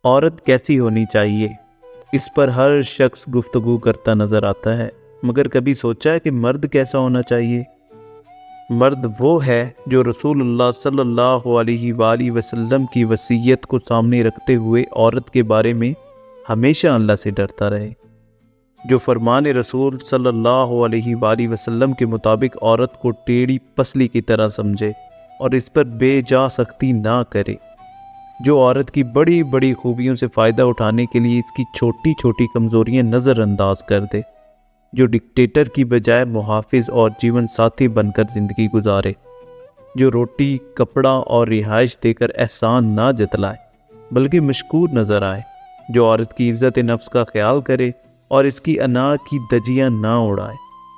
عورت کیسی ہونی چاہیے، اس پر ہر شخص گفتگو کرتا نظر آتا ہے، مگر کبھی سوچا ہے کہ مرد کیسا ہونا چاہیے؟ مرد وہ ہے جو رسول اللہ صلی اللہ علیہ وآلہ وسلم کی وصیت کو سامنے رکھتے ہوئے عورت کے بارے میں ہمیشہ اللہ سے ڈرتا رہے، جو فرمان رسول صلی اللہ علیہ وآلہ وسلم کے مطابق عورت کو ٹیڑھی پسلی کی طرح سمجھے اور اس پر بے جا سختی نہ کرے، جو عورت کی بڑی بڑی خوبیوں سے فائدہ اٹھانے کے لیے اس کی چھوٹی چھوٹی کمزوریاں نظر انداز کر دے، جو ڈکٹیٹر کی بجائے محافظ اور جیون ساتھی بن کر زندگی گزارے، جو روٹی، کپڑا اور رہائش دے کر احسان نہ جتلائے بلکہ مشکور نظر آئے، جو عورت کی عزت نفس کا خیال کرے اور اس کی انا کی دجیاں نہ اڑائے،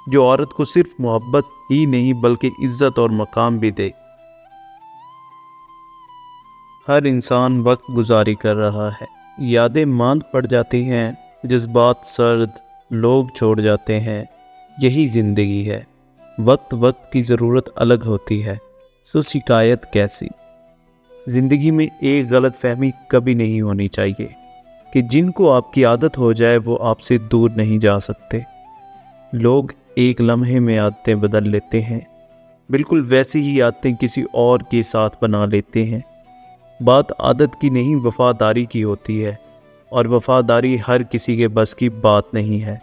جو عورت کو صرف محبت ہی نہیں بلکہ عزت اور مقام بھی دے۔ ہر انسان وقت گزاری کر رہا ہے، یادیں ماند پڑ جاتی ہیں، جذبات سرد، لوگ چھوڑ جاتے ہیں، یہی زندگی ہے۔ وقت کی ضرورت الگ ہوتی ہے، سو شکایت کیسی؟ زندگی میں ایک غلط فہمی کبھی نہیں ہونی چاہیے کہ جن کو آپ کی عادت ہو جائے وہ آپ سے دور نہیں جا سکتے۔ لوگ ایک لمحے میں عادتیں بدل لیتے ہیں، بالکل ویسی ہی عادتیں کسی اور کے ساتھ بنا لیتے ہیں۔ بات عادت کی نہیں وفاداری کی ہوتی ہے، اور وفاداری ہر کسی کے بس کی بات نہیں ہے۔